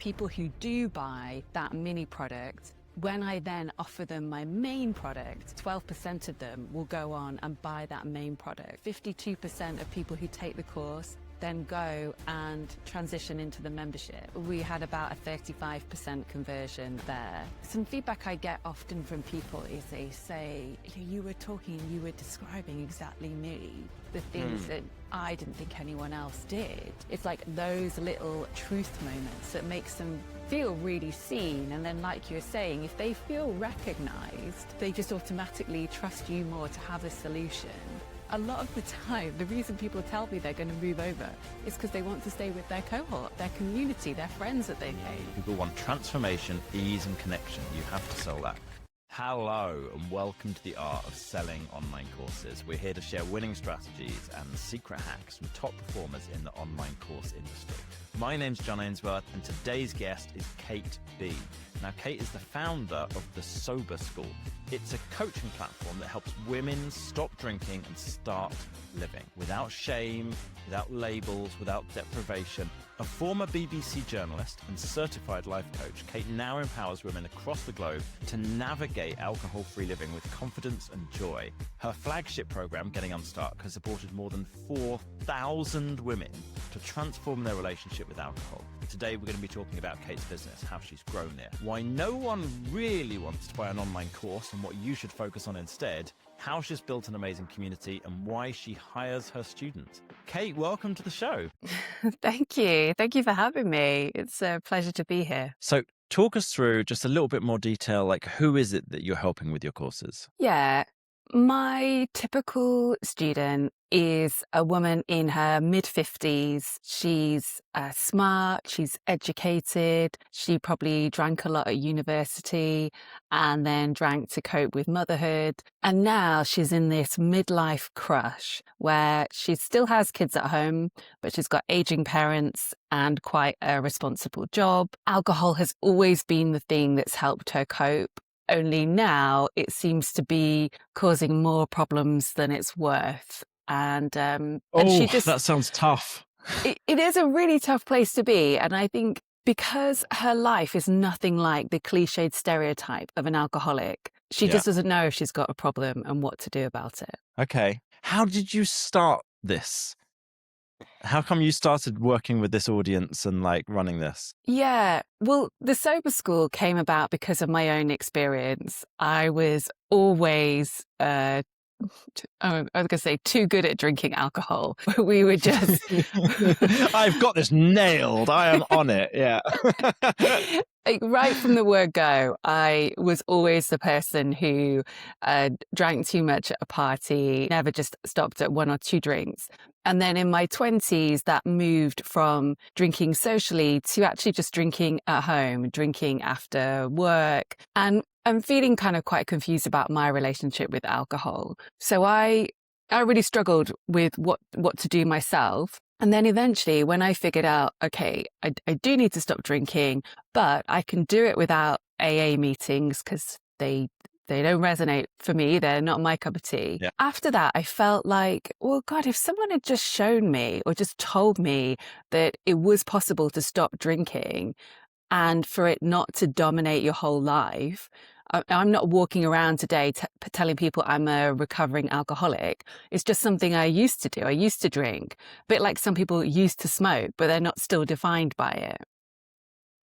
People who do buy that mini product, when I then offer them my main product, 12% of them will go on and buy that main product. 52% of people who take the course then go and transition into the membership. We had about a 35% conversion there. Some feedback I get often from people is they say, you were describing exactly me, the things that I didn't think anyone else did. It's like those little truth moments that makes them feel really seen. And then, like you were saying, if they feel recognized, they just automatically trust you more to have a solution. A lot of the time, the reason people tell me they're going to move over is because they want to stay with their cohort, their community, their friends that they've made. People want transformation, ease and connection. You have to sell that. Hello and welcome to the Art of Selling Online Courses. We're here to share winning strategies and secret hacks from top performers in the online course industry. My name's John Ainsworth and today's guest is Kate B. Now, Kate is the founder of the Sober School. It's a coaching platform that helps women stop drinking and start living without shame, without labels, without deprivation. A former BBC journalist and certified life coach, Kate now empowers women across the globe to navigate alcohol-free living with confidence and joy. Her flagship program, Getting Unstuck, has supported more than 4,000 women to transform their relationship with alcohol. Today, we're going to be talking about Kate's business, how she's grown it, why no one really wants to buy an online course and what you should focus on instead, how she's built an amazing community, and why she hires her students. Kate, welcome to the show. Thank you. Thank you for having me. It's a pleasure to be here. So talk us through just a little bit more detail, like who is it that you're helping with your courses? Yeah. My typical student is a woman in her mid-50s. She's smart, she's educated, she probably drank a lot at university and then drank to cope with motherhood. And now she's in this midlife crush where she still has kids at home, but she's got aging parents and quite a responsible job. Alcohol has always been the thing that's helped her cope. Only now it seems to be causing more problems than it's worth. And she just, that sounds tough. It is a really tough place to be. And I think because her life is nothing like the cliched stereotype of an alcoholic, she just doesn't know if she's got a problem and what to do about it. Okay. How did you start this? How come you started working with this audience and like running this? Yeah, well, the Sober School came about because of my own experience. I was always, I was going to say, too good at drinking alcohol. We were just... I've got this nailed. I am on it. Yeah. Like, right from the word go, I was always the person who drank too much at a party, never just stopped at one or two drinks. And then in my 20s, that moved from drinking socially to actually just drinking at home, drinking after work. And I'm feeling kind of quite confused about my relationship with alcohol. So I really struggled with what to do myself. And then eventually when I figured out, okay, I do need to stop drinking, but I can do it without AA meetings because they don't resonate for me. They're not my cup of tea. Yeah. After that, I felt like, well, God, if someone had just shown me or just told me that it was possible to stop drinking and for it not to dominate your whole life. I'm not walking around today telling people I'm a recovering alcoholic. It's just something I used to do. I used to drink, a bit like some people used to smoke, but they're not still defined by it.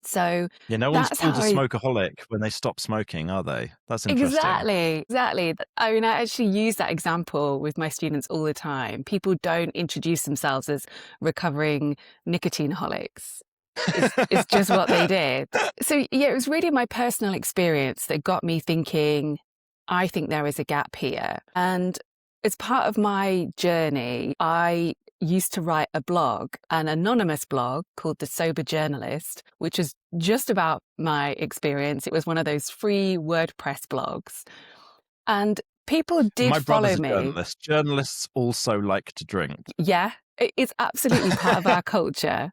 So yeah, no one's called a smokeaholic when they stop smoking, are they? That's interesting. Exactly. I mean, I actually use that example with my students all the time. People don't introduce themselves as recovering nicotine-holics. It's just what they did. So yeah, it was really my personal experience that got me thinking, I think there is a gap here. And as part of my journey, I used to write a blog, an anonymous blog called The Sober Journalist, which is just about my experience. It was one of those free WordPress blogs. And people did follow me. My brother's a journalist. Journalists also like to drink. Yeah, it's absolutely part of our culture.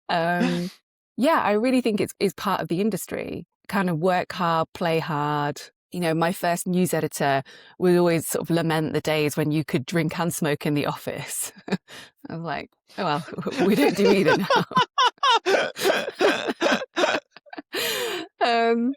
I really think it's part of the industry. Kind of work hard, play hard. You know, my first news editor would always sort of lament the days when you could drink and smoke in the office. I was like, oh, well, we don't do either now. Um,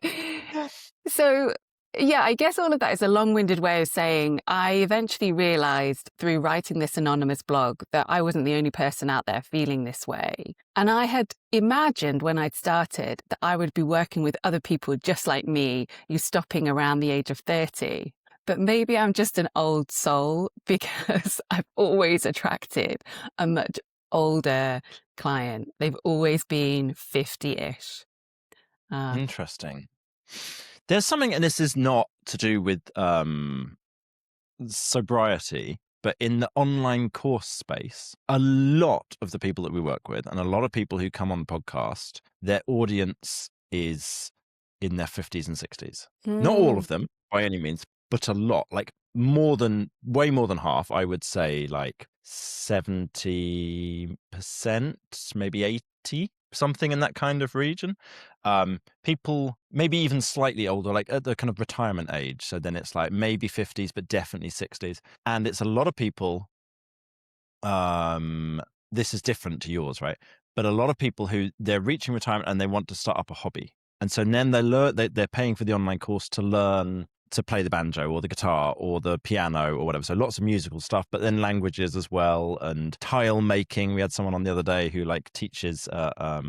so yeah, I guess all of that is a long-winded way of saying I eventually realized through writing this anonymous blog that I wasn't the only person out there feeling this way. And I had imagined when I'd started that I would be working with other people just like me, you stopping around the age of 30. But maybe I'm just an old soul because I've always attracted a much older client. They've always been 50-ish. Interesting. There's something, and this is not to do with sobriety, but in the online course space, a lot of the people that we work with and a lot of people who come on the podcast, their audience is in their 50s and 60s. Not all of them by any means, but a lot, like way more than half, I would say like 70%, maybe 80, something in that kind of region. People maybe even slightly older, like at the kind of retirement age. So then it's like maybe 50s, but definitely 60s. And it's a lot of people. This is different to yours, right? But a lot of people who they're reaching retirement and they want to start up a hobby. And so then they're paying for the online course to learn to play the banjo or the guitar or the piano or whatever. So lots of musical stuff, but then languages as well and tile making. We had someone on the other day who like teaches how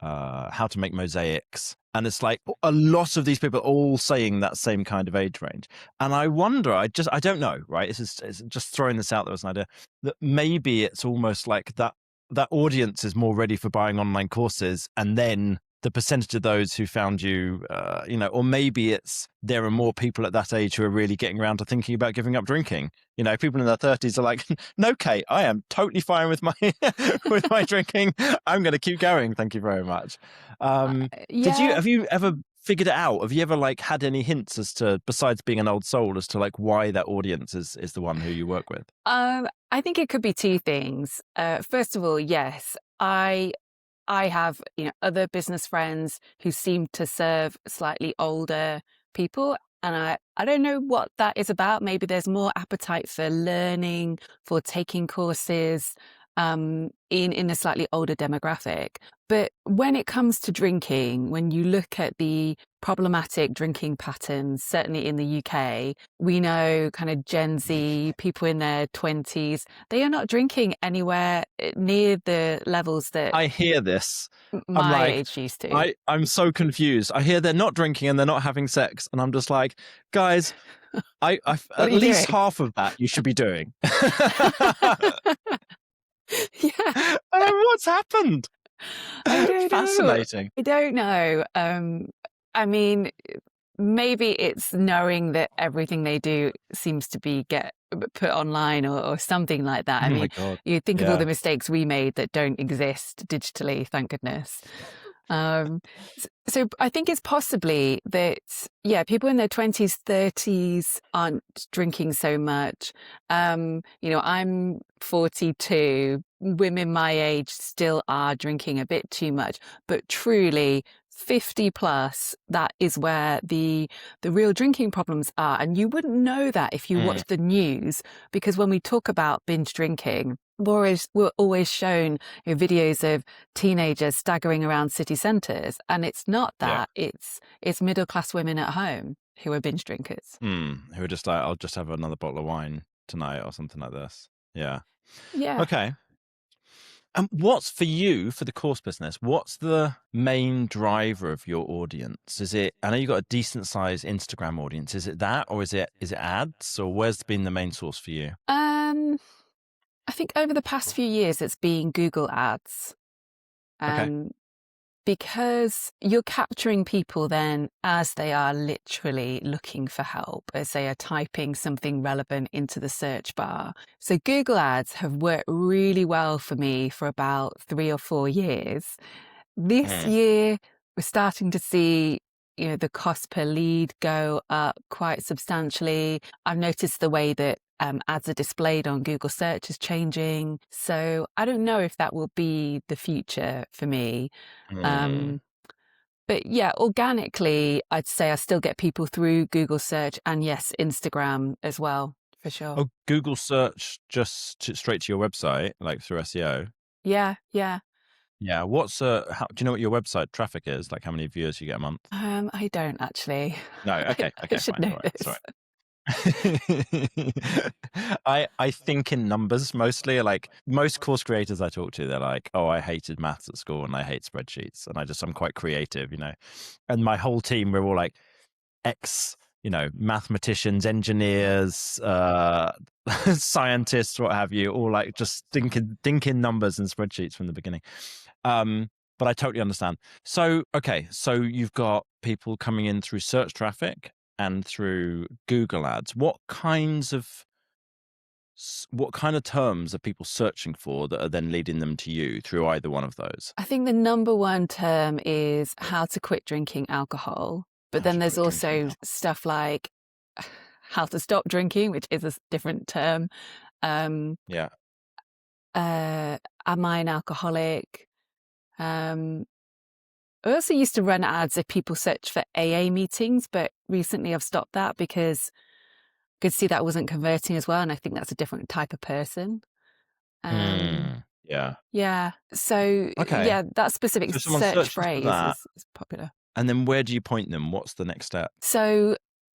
to make mosaics. And it's like a lot of these people are all saying that same kind of age range. And I wonder, I don't know, right? It's just throwing this out there as an idea that maybe it's almost like that audience is more ready for buying online courses, and then the percentage of those who found you, or maybe there are more people at that age who are really getting around to thinking about giving up drinking. People in their 30s are like, no, Kate, I am totally fine with my with my drinking. I'm going to keep going. Thank you very much. Yeah. Have you ever figured it out? Have you ever like had any hints as to, besides being an old soul, as to like why that audience is the one who you work with? I think it could be two things. First of all, yes, I have, other business friends who seem to serve slightly older people. And I don't know what that is about. Maybe there's more appetite for learning, for taking courses in a slightly older demographic. But when it comes to drinking, when you look at the problematic drinking patterns, certainly in the UK, we know kind of Gen Z, people in their 20s, they are not drinking anywhere near the levels that I hear this. I'm my like, age used to. I'm so confused. I hear they're not drinking and they're not having sex, and I'm just like, guys, I What are at you least doing? half of that you should be doing. Yeah, What's happened? I don't know. Fascinating. I don't know. I mean, maybe it's knowing that everything they do seems to be get put online or something like that. Oh I my mean, God. you think of all Yeah. the mistakes we made that don't exist digitally, thank goodness. Um, so I think it's possibly that, yeah, people in their 20s, 30s aren't drinking so much. I'm 42. Women my age still are drinking a bit too much, but truly 50 plus, that is where the real drinking problems are. And you wouldn't know that if you watch the news, because when we talk about binge drinking, we're always shown videos of teenagers staggering around city centres, and it's not Yeah. that. It's middle class women at home who are binge drinkers. Who are just like, I'll just have another bottle of wine tonight or something like this. Yeah. Yeah. Okay. And what's for you, for the course business, what's the main driver of your audience? Is it, I know you've got a decent sized Instagram audience. Is it that, or is it ads, or where's been the main source for you? I think over the past few years, it's been Google Ads. Okay. Because you're capturing people then as they are literally looking for help, as they are typing something relevant into the search bar. So Google Ads have worked really well for me for about 3 or 4 years. This year, we're starting to see the cost per lead go up quite substantially. I've noticed the way that ads are displayed on Google search is changing. So I don't know if that will be the future for me. But yeah, organically, I'd say I still get people through Google search and yes, Instagram as well, for sure. Oh, Google search just straight to your website, like through SEO? Yeah, yeah. Yeah. Do you know what your website traffic is? Like how many viewers you get a month? I don't actually. No. I, Okay. I Okay. should Fine. know All right. this. Sorry. I think in numbers mostly. Like most course creators I talk to, they're like, "Oh, I hated maths at school and I hate spreadsheets." And I'm quite creative, And my whole team, we're all like ex, mathematicians, engineers, scientists, what have you, all like just thinking numbers and spreadsheets from the beginning. But I totally understand. So, okay, so you've got people coming in through search traffic and through Google ads. What kind of terms are people searching for that are then leading them to you through either one of those? I think the number one term is how to quit drinking alcohol. But How then to there's quit drinking also alcohol. stuff like how to stop drinking, which is a different term. Um, Yeah. am I an alcoholic? Um, I also used to run ads if people search for AA meetings, but recently I've stopped that because I could see that wasn't converting as well. And I think that's a different type of person. Yeah. Yeah. So, Okay. yeah, that specific So someone search searches for phrase that, is popular. and then where do you point them? What's the next step? So,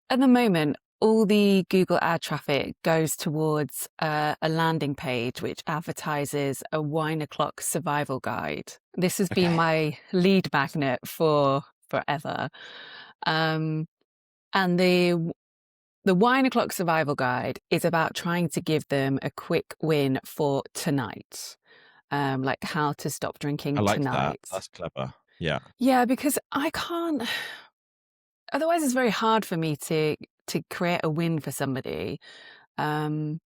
at the moment, all the Google ad traffic goes towards a landing page which advertises a wine o'clock survival guide. This has been Okay. my lead magnet for forever. And the wine o'clock survival guide is about trying to give them a quick win for tonight, like how to stop I drinking like that. tonight. That's clever. Yeah. Yeah, because I can't. Otherwise, it's very hard for me to create a win for somebody. Um,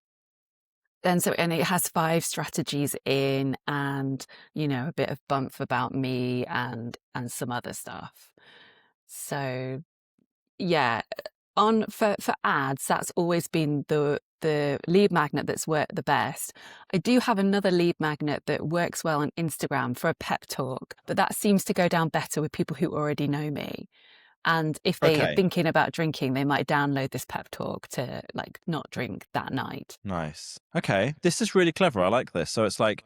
and it has 5 strategies in, and a bit of bump about me and some other stuff. So yeah, on for ads, that's always been the lead magnet that's worked the best. I do have another lead magnet that works well on Instagram for a pep talk, but that seems to go down better with people who already know me. And if they are Okay. thinking about drinking, they might download this pep talk to like not drink that night. Nice. Okay. This is really clever. I like this. So it's like,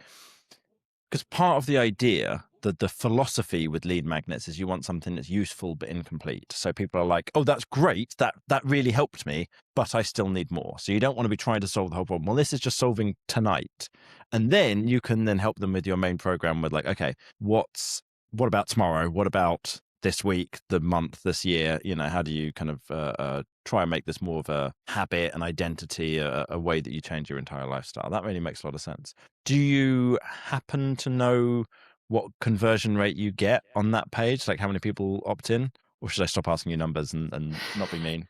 because part of the idea, the philosophy with lead magnets is you want something that's useful but incomplete. So people are like, oh, that's great. That really helped me, but I still need more. So you don't want to be trying to solve the whole problem. Well, this is just solving tonight. And then you can then help them with your main program with like, okay, what about tomorrow? What about this week, the month, this year? How do you kind of try and make this more of a habit, an identity, a way that you change your entire lifestyle? That really makes a lot of sense. Do you happen to know what conversion rate you get on that page? Like how many people opt in? Or should I stop asking you numbers and not be mean?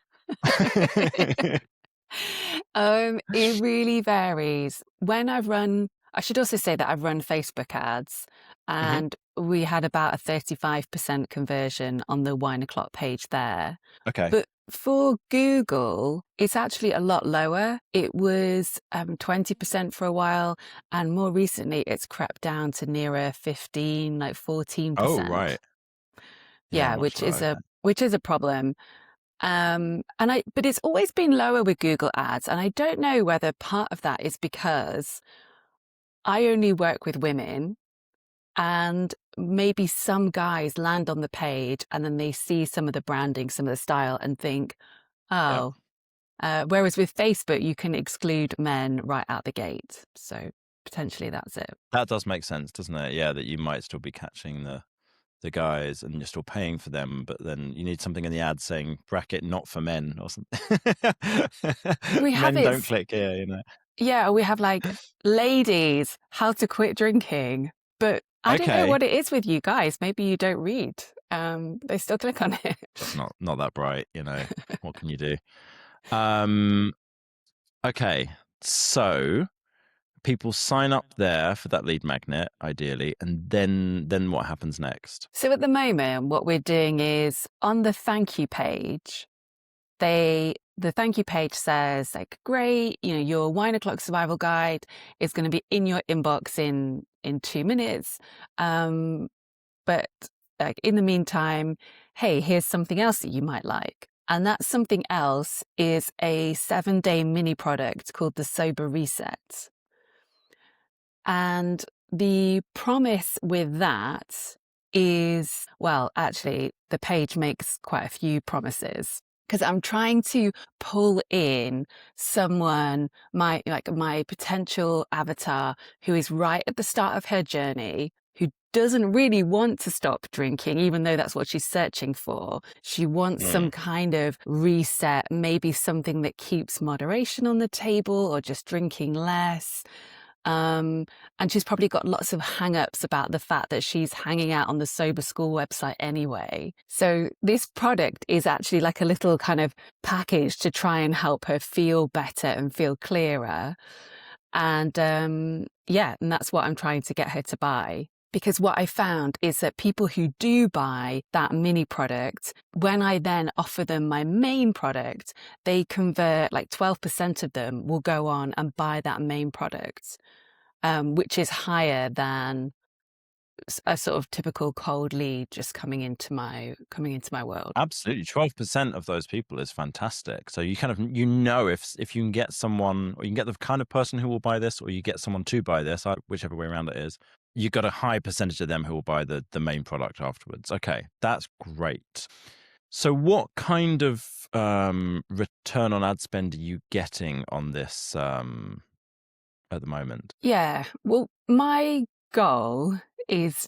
It really varies. I should also say that I've run Facebook ads, Hmm. and we had about a 35% conversion on the wine o'clock page there. Okay. But for Google, it's actually a lot lower. It was 20% for a while, and more recently, it's crept down to nearer 15, like Oh, 14%. right. Yeah, Yeah, much lower. Okay. which is a problem. But it's always been lower with Google Ads, and I don't know whether part of that is because I only work with women, and maybe some guys land on the page and then they see some of the branding, some of the style, and think, Yeah. oh. Whereas with Facebook, you can exclude men right out the gate. So potentially that's it. That does make sense, doesn't it? Yeah, that you might still be catching the guys and you're still paying for them, but then you need something in the ad saying bracket not for men or something. We have Men it. don't click here. Yeah, we have like ladies, how to quit drinking. But I don't know Okay. what it is with you guys. Maybe you don't read. They still click on it. Just not that bright, What can you do? Um, okay. So people sign up there for that lead magnet, ideally, and then what happens next? So at the moment, what we're doing is on the thank you page, the thank you page says like, great, your wine o'clock survival guide is going to be in your inbox in 2 minutes. But like in the meantime, hey, here's something else that you might like. And that something else is a 7-day mini product called the Sober Reset. And the promise with that is, well, actually, the page makes quite a few promises because I'm trying to pull in someone, my potential avatar who is right at the start of her journey, who doesn't really want to stop drinking, even though that's what she's searching for. She wants some kind of reset, maybe something that keeps moderation on the table or just drinking less. And she's probably got lots of hang-ups about the fact that she's hanging out on the Sober School website anyway. So this product is actually like a little kind of package to try and help her feel better and feel clearer. And and that's what I'm trying to get her to buy. Because what I found is that people who do buy that mini product, when I then offer them my main product, they convert, like 12% of them will go on and buy that main product, which is higher than a sort of typical cold lead just coming into my world. Absolutely. 12% of those people is fantastic. So you kind of, if you can get someone, or you can get the kind of person who will buy this, or you get someone to buy this, whichever way around it is, you've got a high percentage of them who will buy the main product afterwards. Okay, that's great. So what kind of return on ad spend are you getting on this at the moment? Yeah, well, my goal is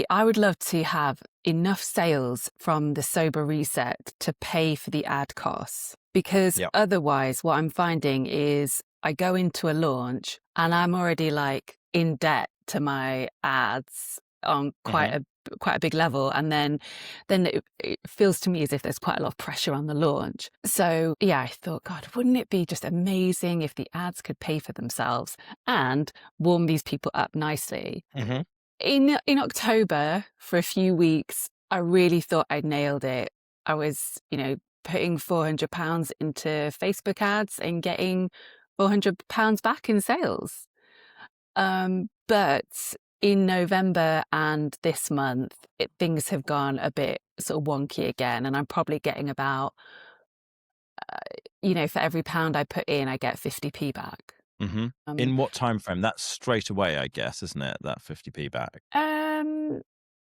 I would love to have enough sales from the Sober Reset to pay for the ad costs. Because Yep. otherwise, what I'm finding is I go into a launch and I'm already like in debt to my ads on quite a big level, and then it feels to me as if there's quite a lot of pressure on the launch. So yeah, I thought, God, wouldn't it be just amazing if the ads could pay for themselves and warm these people up nicely? In October, for a few weeks, I really thought I'd nailed it. I was, putting £400 into Facebook ads and getting £400 back in sales. But in November and this month, things have gone a bit sort of wonky again, and I'm probably getting about, for every pound I put in, I get 50p back. In what time frame? That's straight away, I guess, isn't it? That 50p back.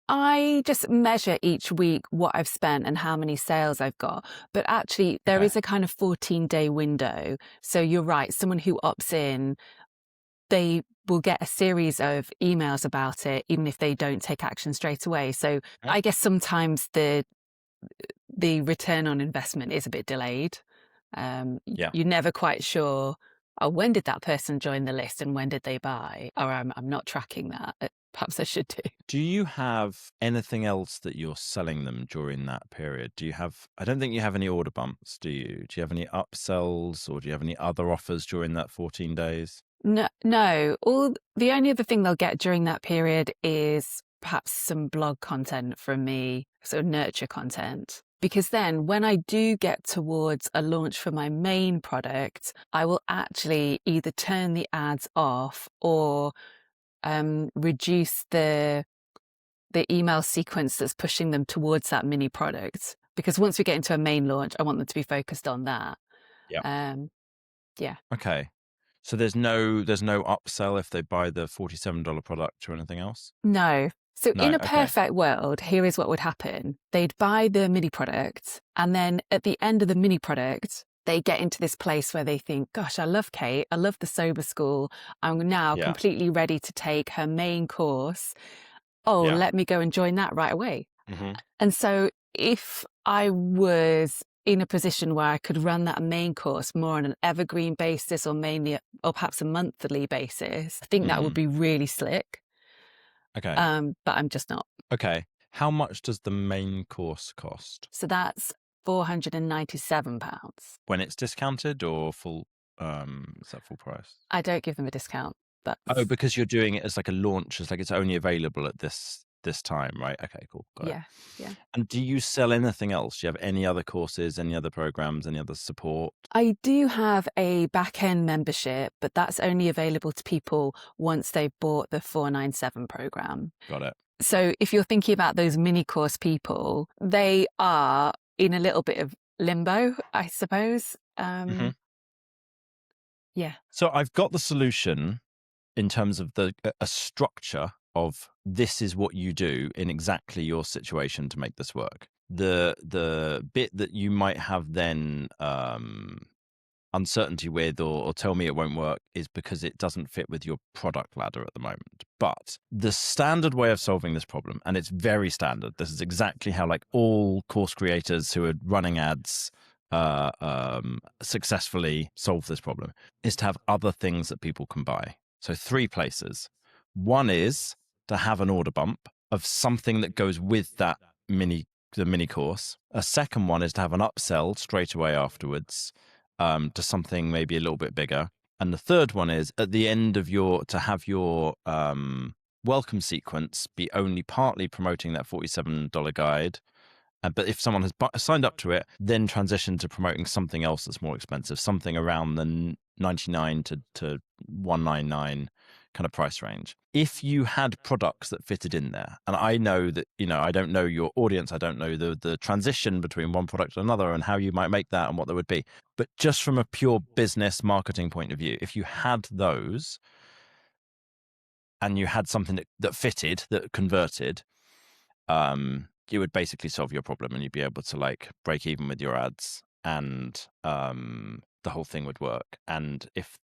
I just measure each week what I've spent and how many sales I've got. But actually, there is a kind of 14-day window. So you're right. Someone who opts in, they will get a series of emails about it, even if they don't take action straight away. So I guess sometimes the return on investment is a bit delayed. You're never quite sure, when did that person join the list and when did they buy? Or I'm not tracking that. Perhaps I should do. Do you have anything else that you're selling them during that period? I don't think you have any order bumps, do you? Do you have any upsells, or do you have any other offers during that 14 days? No. The only other thing they'll get during that period is perhaps some blog content from me, sort of nurture content. Because then when I do get towards a launch for my main product, I will actually either turn the ads off or reduce the email sequence that's pushing them towards that mini product. Because once we get into a main launch, I want them to be focused on that. Yeah. Okay. So there's no upsell if they buy the $47 product or anything else? No. So in a okay. perfect world, here is what would happen. They'd buy the mini product, and then at the end of the mini product, they get into this place where they think, gosh, I love Kate. I love the Sober School. I'm now completely ready to take her main course. Let me go and join that right away. And so if I was in a position where I could run that main course more on an evergreen basis, or perhaps a monthly basis, I think that would be really slick. Okay. But I'm just not. Okay. How much does the main course cost? So that's £497. When it's discounted, or full? Is that full price? I don't give them a discount. Because you're doing it as like a launch, it's like it's only available at this time, right? Okay, cool. Got it. Yeah. And do you sell anything else? Do you have any other courses, any other programs, any other support? I do have a back-end membership, but that's only available to people once they've bought the 497 program. Got it. So if you're thinking about those mini course people, they are in a little bit of limbo, I suppose. Yeah. So I've got the solution in terms of a structure of this is what you do in exactly your situation to make this work. The bit that you might have then uncertainty with or tell me it won't work is because it doesn't fit with your product ladder at the moment. But the standard way of solving this problem, and it's very standard, this is exactly how like all course creators who are running ads successfully solve this problem, is to have other things that people can buy. So 3 places. One is to have an order bump of something that goes with that the mini course. A second one is to have an upsell straight away afterwards to something maybe a little bit bigger. And the third one is at the end of to have your welcome sequence be only partly promoting that $47 guide. But if someone has signed up to it, then transition to promoting something else that's more expensive, something around the 99 to 199 kind of price range. If you had products that fitted in there, and I know that, I don't know your audience, I don't know the transition between one product to another and how you might make that and what that would be. But just from a pure business marketing point of view, if you had those and you had something that fitted, that converted, you would basically solve your problem and you'd be able to like break even with your ads and the whole thing would work. And if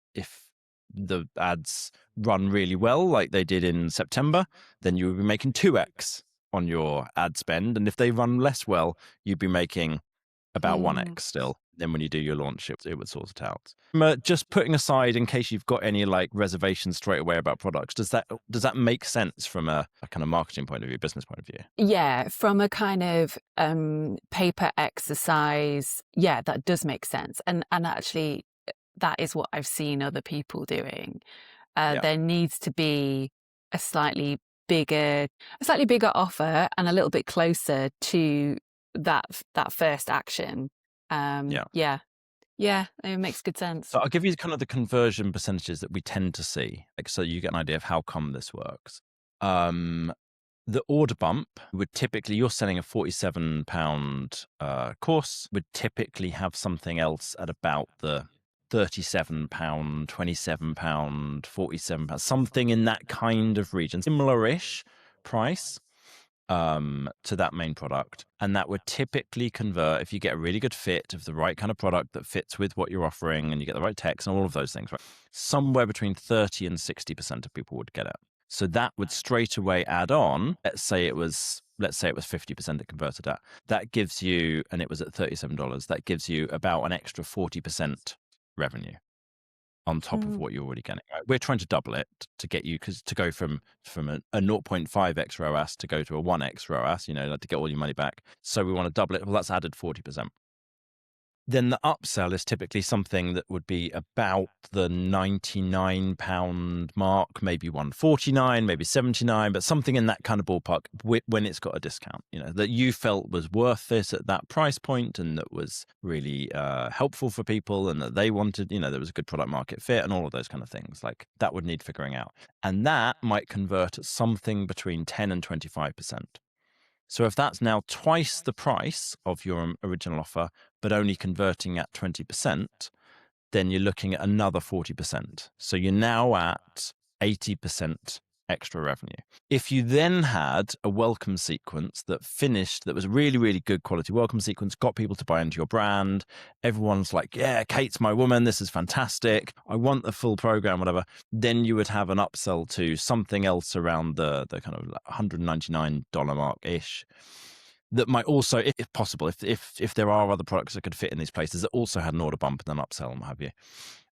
the ads run really well, like they did in September, then you would be making 2x on your ad spend. And if they run less well, you'd be making about 1x still. Then when you do your launch, it would sort it out. Just putting aside, in case you've got any like reservations straight away about products, does that make sense from a kind of marketing point of view, business point of view? Yeah, from a kind of paper exercise, yeah, that does make sense. And actually, that is what I've seen other people doing. There needs to be a slightly bigger offer and a little bit closer to that first action. Yeah, it makes good sense. So I'll give you kind of the conversion percentages that we tend to see, like, so you get an idea of how come this works. The order bump would typically, you're selling a £47 course, would typically have something else at about the £37, £27, £47, something in that kind of region, similar-ish price to that main product. And that would typically convert if you get a really good fit of the right kind of product that fits with what you're offering and you get the right text and all of those things, right? Somewhere between 30 and 60% of people would get it. So that would straight away add on, let's say it was 50% it converted at. That gives you, and it was at $37, that gives you about an extra 40% revenue on top of what you're already getting. Right? We're trying to double it to get you, to go from a 0.5x ROAS to go to a 1x ROAS, like to get all your money back. So we want to double it. Well, that's added 40%. Then the upsell is typically something that would be about the £99 mark, maybe £149, maybe £79, but something in that kind of ballpark when it's got a discount, that you felt was worth it at that price point and that was really helpful for people and that they wanted, there was a good product market fit and all of those kind of things. Like that would need figuring out. And that might convert at something between 10 and 25%. So if that's now twice the price of your original offer, but only converting at 20%, then you're looking at another 40%. So you're now at 80% extra revenue. If you then had a welcome sequence that was really, really good quality welcome sequence, got people to buy into your brand, everyone's like, yeah, Kate's my woman, this is fantastic, I want the full program, whatever, then you would have an upsell to something else around the kind of $199 mark-ish. That might also, if possible, if there are other products that could fit in these places that also had an order bump and an upsell and what have you.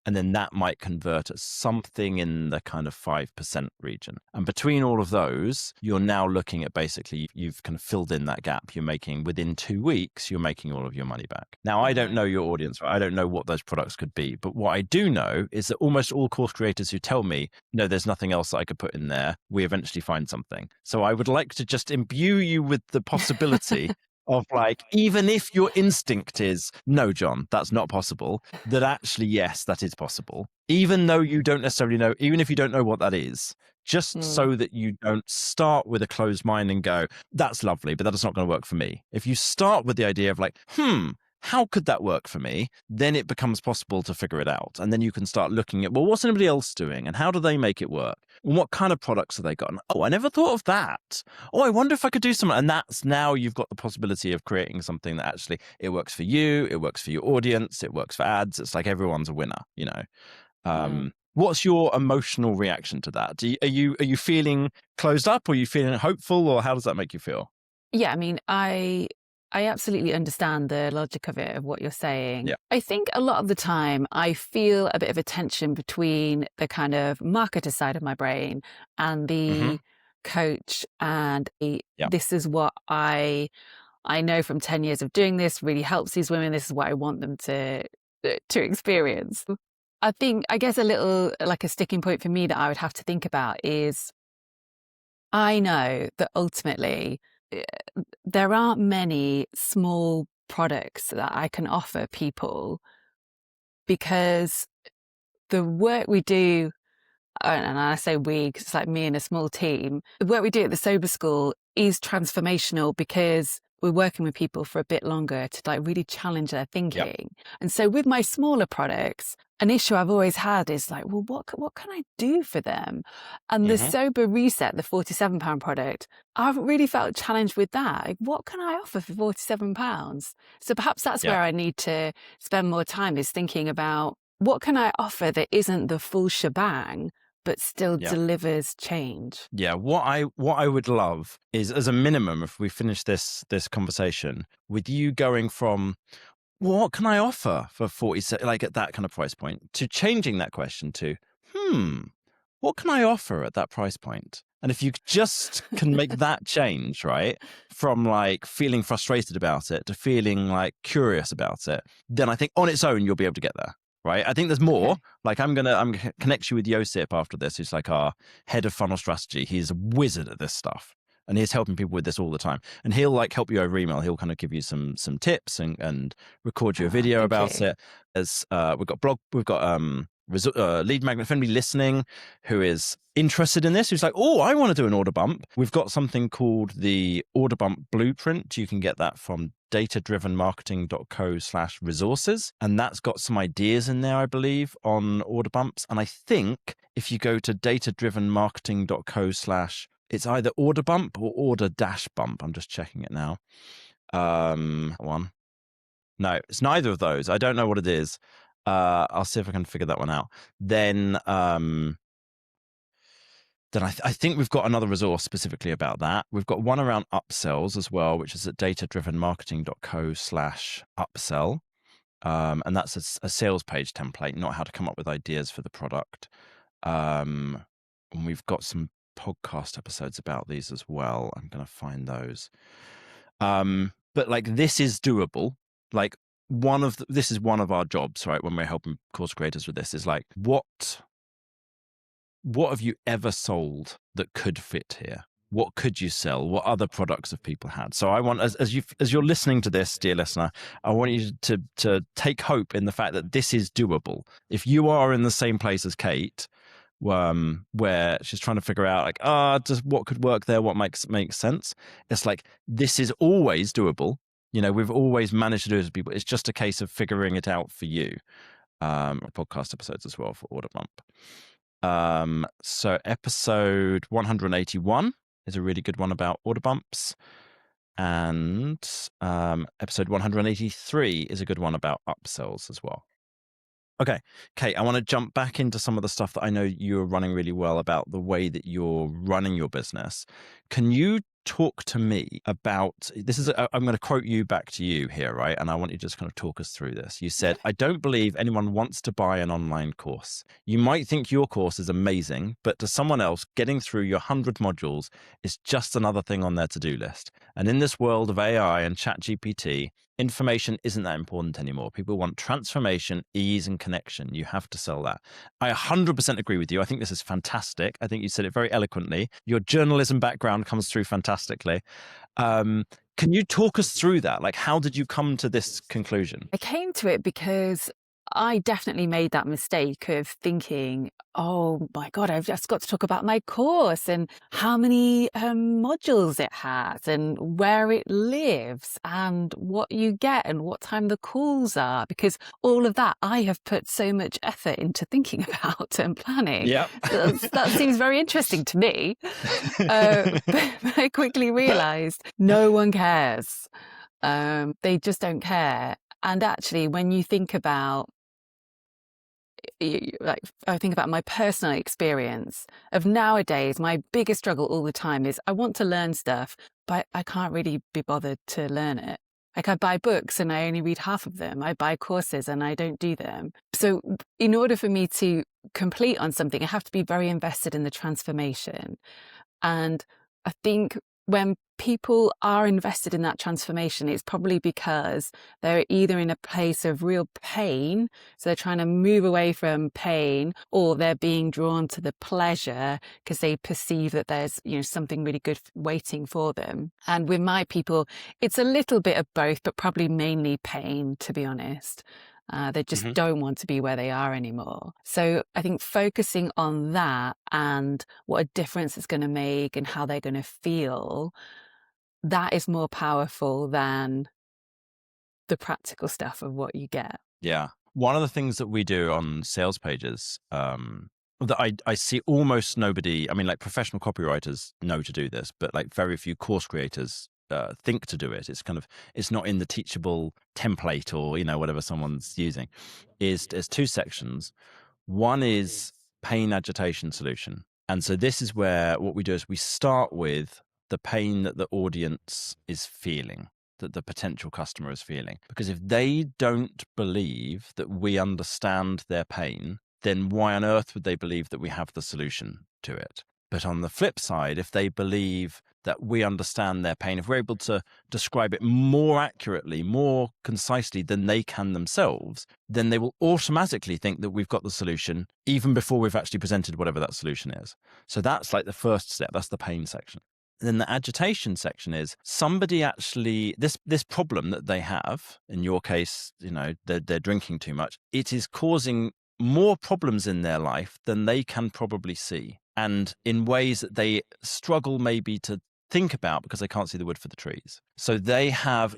And then that might convert at something in the kind of 5% region. And between all of those, you're now looking at basically, you've kind of filled in that gap. You're making, within 2 weeks, you're making all of your money back. Now, I don't know your audience. I don't know what those products could be. But what I do know is that almost all course creators who tell me, no, there's nothing else that I could put in there, we eventually find something. So I would like to just imbue you with the possibility of like, even if your instinct is, no, John, that's not possible, that actually, yes, that is possible. Even though you don't necessarily know, even if you don't know what that is, just so that you don't start with a closed mind and go, that's lovely, but that's not going to work for me. If you start with the idea of like, how could that work for me? Then it becomes possible to figure it out. And then you can start looking at, well, what's anybody else doing and how do they make it work? And what kind of products have they got? And, oh, I never thought of that. Oh, I wonder if I could do something. And that's now you've got the possibility of creating something that actually it works for you, it works for your audience, it works for ads. It's like everyone's a winner, you know. What's your emotional reaction to that? Are you feeling closed up, or are you feeling hopeful, or how does that make you feel? Yeah, I mean, I absolutely understand the logic of it, of what you're saying. Yeah. I think a lot of the time I feel a bit of a tension between the kind of marketer side of my brain and Mm-hmm. the coach and Yeah. this is what I know from 10 years of doing this really helps these women. This is what I want them to experience. I guess a little like a sticking point for me that I would have to think about is I know that ultimately eh, there aren't many small products that I can offer people because the work we do, and I say we, 'cause it's like me and a small team, the work we do at the Sober School is transformational because we're working with people for a bit longer to like really challenge their Yeah. thinking. And so with my smaller products, an issue I've always had is like, well, what can I do for them? And the Mm-hmm. Sober Reset, the £47 product, I've really felt challenged with that. Like, what can I offer for £47? So perhaps that's Yeah. where I need to spend more time, is thinking about what can I offer that isn't the full shebang, but still Yeah. delivers change. Yeah, what I would love is, as a minimum, if we finish this conversation with you going from what can I offer for 40, like at that kind of price point, to changing that question to, what can I offer at that price point? And if you just can make that change, right, from like feeling frustrated about it to feeling like curious about it, then I think on its own you'll be able to get there. Right. I think there's more. Okay. Like I'm gonna connect you with Josip after this, who's like our head of funnel strategy. He's a wizard at this stuff. And he's helping people with this all the time. And he'll like help you over email. He'll kind of give you some tips and record you a Oh, video thank about you. it. As we've got lead magnet, if anybody listening who is interested in this, who's like, oh, I want to do an order bump. We've got something called the order bump blueprint. You can get that from datadrivenmarketing.co/resources. And that's got some ideas in there, I believe, on order bumps. And I think if you go to datadrivenmarketing.co/ it's either order bump or order dash bump. I'm just checking it now. One. No, it's neither of those. I don't know what it is. I'll see if I can figure that one out. Then I think we've got another resource specifically about that. We've got one around upsells as well, which is at datadrivenmarketing.co/upsell. And that's a sales page template, not how to come up with ideas for the product. And we've got some podcast episodes about these as well. I'm going to find those. But like this is doable. Like this is one of our jobs, right? When we're helping course creators with this, is like what have you ever sold that could fit here? What could you sell? What other products have people had? So I want, as you're listening to this, dear listener, I want you to take hope in the fact that this is doable. If you are in the same place as Kate, where she's trying to figure out like, just what could work there, what makes sense. It's like this is always doable. You know, we've always managed to do it with people. It's just a case of figuring it out for you. Podcast episodes as well for Order Bump. So episode 181 is a really good one about order bumps. And episode 183 is a good one about upsells as well. Okay, Kate, I want to jump back into some of the stuff that I know you're running really well about the way that you're running your business. Can you talk to me about this? I'm going to quote you back to you here, right? And I want you to just kind of talk us through this. You said, I don't believe anyone wants to buy an online course. You might think your course is amazing, but to someone else, getting through your 100 modules is just another thing on their to-do list. And in this world of AI and ChatGPT, information isn't that important anymore. People want transformation, ease, and connection. You have to sell that. I 100% agree with you. I think this is fantastic. I think you said it very eloquently. Your journalism background comes through fantastically. Can you talk us through that? Like, how did you come to this conclusion? I came to it because I definitely made that mistake of thinking, oh my God, I've just got to talk about my course and how many modules it has and where it lives and what you get and what time the calls are, because all of that I have put so much effort into thinking about and planning. Yeah. So that seems very interesting to me. But I quickly realized no one cares. They just don't care. And actually, when you think about, like, I think about my personal experience of nowadays, my biggest struggle all the time is I want to learn stuff, but I can't really be bothered to learn it. Like, I buy books and I only read half of them. I buy courses and I don't do them. So in order for me to complete on something, I have to be very invested in the transformation. And I think when people are invested in that transformation, it's probably because they're either in a place of real pain, so they're trying to move away from pain, or they're being drawn to the pleasure because they perceive that there's, something really good waiting for them. And with my people, it's a little bit of both, but probably mainly pain, to be honest. They just don't want to be where they are anymore. So I think focusing on that and what a difference it's going to make and how they're going to feel, that is more powerful than the practical stuff of what you get. Yeah. One of the things that we do on sales pages, that I see almost nobody, I mean, like professional copywriters know to do this, but like very few course creators think to do it. It's not in the teachable template or, whatever someone's using. There's two sections. One is pain, agitation, solution. And so this is where what we do is we start with the pain that the audience is feeling, that the potential customer is feeling. Because if they don't believe that we understand their pain, then why on earth would they believe that we have the solution to it? But on the flip side, if they believe that we understand their pain, if we're able to describe it more accurately, more concisely than they can themselves, then they will automatically think that we've got the solution even before we've actually presented whatever that solution is. So that's like the first step. That's the pain section. Then the agitation section is somebody actually, this problem that they have, in your case, they're drinking too much, it is causing more problems in their life than they can probably see, and in ways that they struggle maybe to think about because they can't see the wood for the trees. So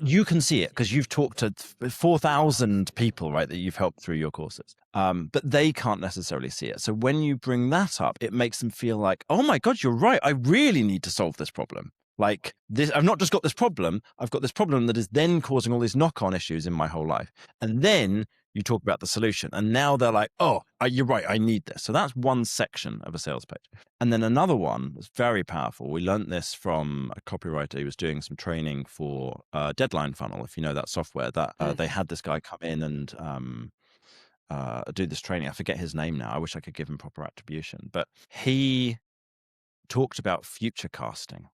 you can see it because you've talked to 4,000 people, right, that you've helped through your courses. But they can't necessarily see it. So when you bring that up, it makes them feel like, oh my God, you're right. I really need to solve this problem. Like this, I've not just got this problem, I've got this problem that is then causing all these knock-on issues in my whole life. And then you talk about the solution. And now they're like, oh, you're right, I need this. So that's one section of a sales page. And then another one that's very powerful. We learned this from a copywriter who was doing some training for Deadline Funnel, if you know that software, that they had this guy come in and do this training. I forget his name now. I wish I could give him proper attribution. But he talked about future casting.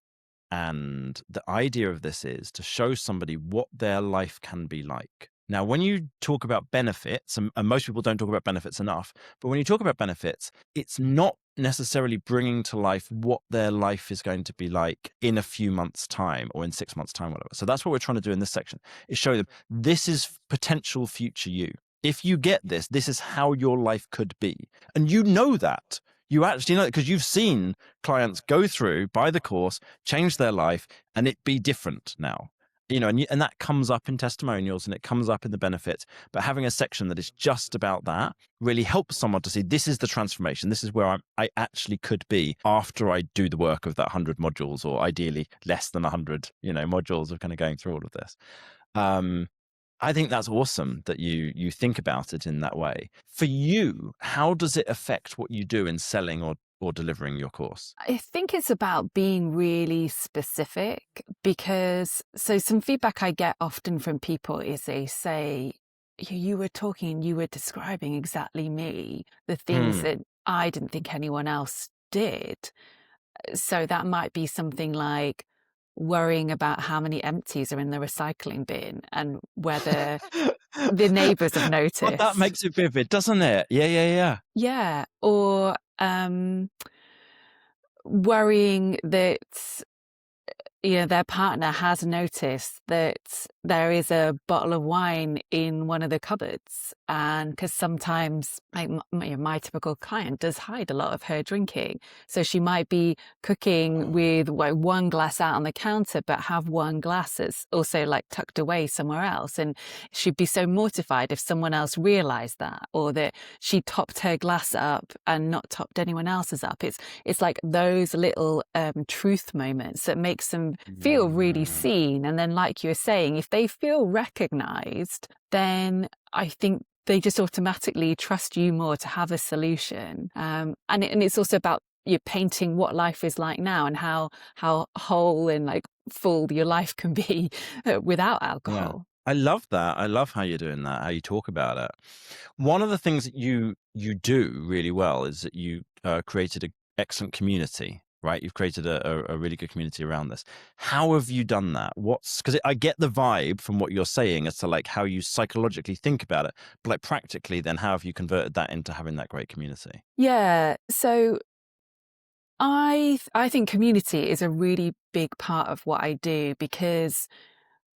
And the idea of this is to show somebody what their life can be like. Now, when you talk about benefits, and most people don't talk about benefits enough, but when you talk about benefits, it's not necessarily bringing to life what their life is going to be like in a few months' time or in 6 months' time, whatever. So that's what we're trying to do in this section, is show them this is potential future you. If you get this, this is how your life could be. And you know that. You actually know it because you've seen clients go through, buy the course, change their life, and it be different now. And that comes up in testimonials and it comes up in the benefits. But having a section that is just about that really helps someone to see this is the transformation. This is where I actually could be after I do the work of that 100 modules, or ideally less than 100, modules of kind of going through all of this. I think that's awesome that you think about it in that way. For you, how does it affect what you do in selling or delivering your course? I think it's about being really specific, because some feedback I get often from people is they say, you were describing exactly me, the things that I didn't think anyone else did. So that might be something like worrying about how many empties are in the recycling bin and whether the neighbours have noticed. Well, that makes it vivid, doesn't it? Yeah. Yeah. Or worrying that their partner has noticed that there is a bottle of wine in one of the cupboards, And because sometimes like my typical client does hide a lot of her drinking. So she might be cooking with like one glass out on the counter, but have one glass that's also like tucked away somewhere else. And she'd be so mortified if someone else realized that, or that she topped her glass up and not topped anyone else's up. It's like those little truth moments that makes them feel really seen. And then, like you were saying, if they feel recognized, then I think they just automatically trust you more to have a solution. And it's also about you painting what life is like now and how whole and like full your life can be without alcohol. I love that. I love how you're doing that, how you talk about it. One of the things that you do really well is that you created an excellent community, right? You've created a really good community around this. How have you done that? Because I get the vibe from what you're saying as to like how you psychologically think about it, but like practically then how have you converted that into having that great community? Yeah. So I think community is a really big part of what I do, because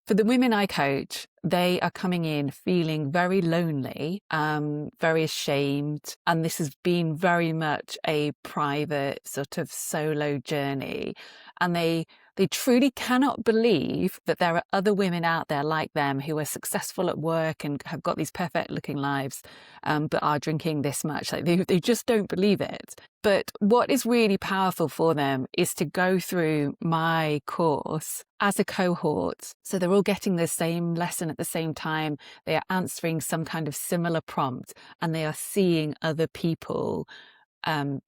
for the women I coach, they are coming in feeling very lonely, very ashamed. And this has been very much a private sort of solo journey. And they truly cannot believe that there are other women out there like them who are successful at work and have got these perfect looking lives, but are drinking this much. Like they just don't believe it. But what is really powerful for them is to go through my course as a cohort. So they're all getting the same lesson at the same time. They are answering some kind of similar prompt, and they are seeing other people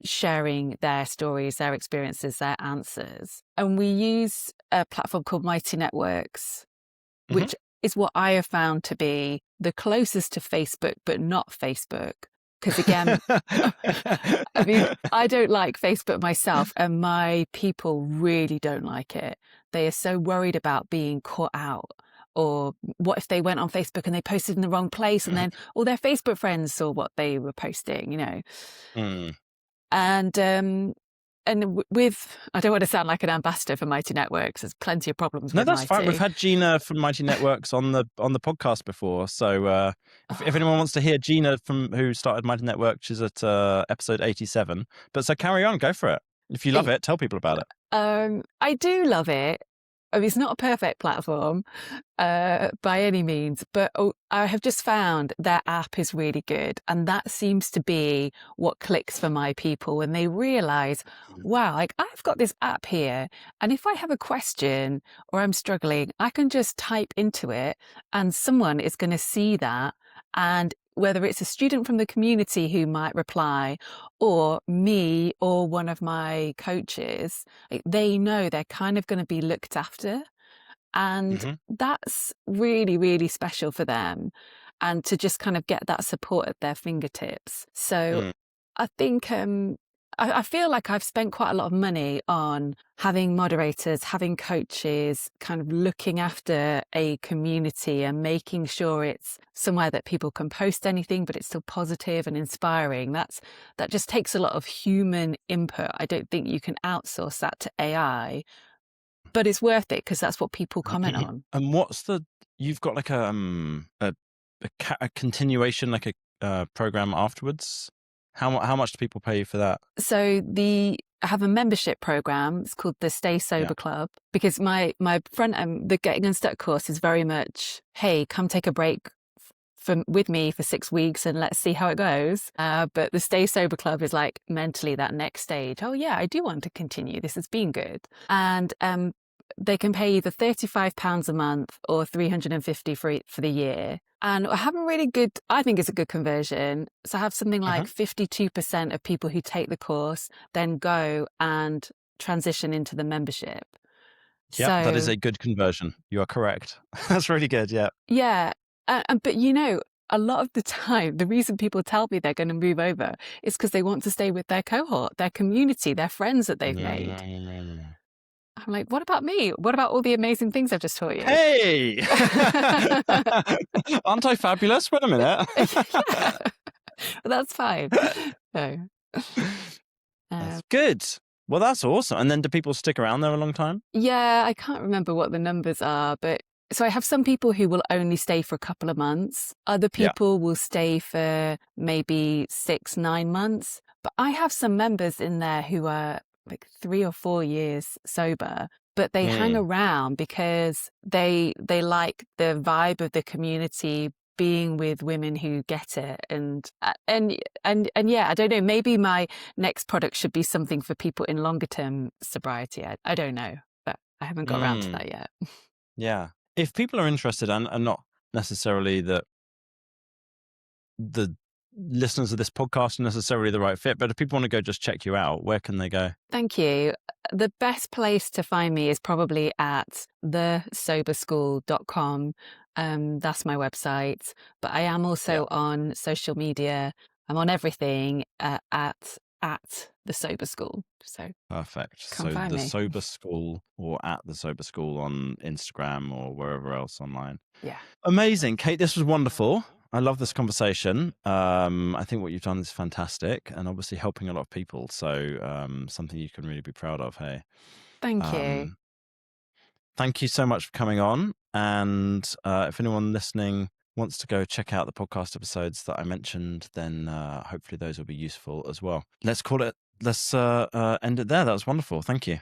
sharing their stories, their experiences, their answers. And we use a platform called Mighty Networks, which is what I have found to be the closest to Facebook, but not Facebook. Because again, I mean, I don't like Facebook myself, and my people really don't like it. They are so worried about being caught out. Or what if they went on Facebook and they posted in the wrong place, and then all their Facebook friends saw what they were posting, you know? And with, I don't want to sound like an ambassador for Mighty Networks. There's plenty of problems No, with that's Mighty. fine. We've had Gina from Mighty Networks on the podcast before. So if anyone wants to hear Gina who started Mighty Networks, she's at episode 87. But so carry on, go for it. If you love it, tell people about it. I do love it. I mean, it's not a perfect platform by any means, but I have just found their app is really good. And that seems to be what clicks for my people when they realize, wow, like I've got this app here. And if I have a question or I'm struggling, I can just type into it and someone is going to see that. And whether it's a student from the community who might reply, or me or one of my coaches, they know they're kind of going to be looked after. And that's really, really special for them. And to just kind of get that support at their fingertips. So I think I feel like I've spent quite a lot of money on having moderators, having coaches, kind of looking after a community and making sure it's somewhere that people can post anything, but it's still positive and inspiring. That just takes a lot of human input. I don't think you can outsource that to AI, but it's worth it because that's what people comment on. And you've got like a continuation, like a program afterwards? How much do people pay you for that? So I have a membership program. It's called the Stay Sober Club, because my front end, the Getting Unstuck course is very much, hey, come take a break with me for 6 weeks and let's see how it goes. But the Stay Sober Club is like mentally that next stage. Oh yeah, I do want to continue. This has been good. And they can pay either £35 a month or $350 for the year. And I have I think it's a good conversion. So I have something like 52% of people who take the course then go and transition into the membership. Yeah, that is a good conversion. You are correct. That's really good, yeah. Yeah. But a lot of the time, the reason people tell me they're going to move over is because they want to stay with their cohort, their community, their friends that they've made. I'm like, what about me? What about all the amazing things I've just taught you? Hey! Aren't I fabulous? Wait a minute. Yeah. Well, that's fine. No. That's good. Well, that's awesome. And then do people stick around there a long time? Yeah, I can't remember what the numbers are, but So I have some people who will only stay for a couple of months. Other Yeah. people will stay for maybe 6, 9 months. But I have some members in there who are like 3 or 4 years sober, but they hang Mm. around because they like the vibe of the community, being with women who get it. And yeah, I don't know, maybe my next product should be something for people in longer term sobriety. I don't know, but I haven't got around to Mm. that yet. Yeah. If people are interested, and not necessarily that the listeners of this podcast are necessarily the right fit, but if people want to go just check you out, where can they go? Thank you. The best place to find me is probably at thesoberschool.com. That's my website. But I am Yeah. also on social media. I'm on everything at the Sober School. So Perfect. come So find the me. Sober School, or at the Sober School on Instagram or wherever else online. Yeah. Amazing, Kate. This was wonderful. I love this conversation. I think what you've done is fantastic, and obviously helping a lot of people. So something you can really be proud of. Hey, Thank you. um, thank you so much for coming on. And if anyone listening wants to go check out the podcast episodes that I mentioned, then hopefully those will be useful as well. Let's call it. Let's end it there. That was wonderful. Thank you.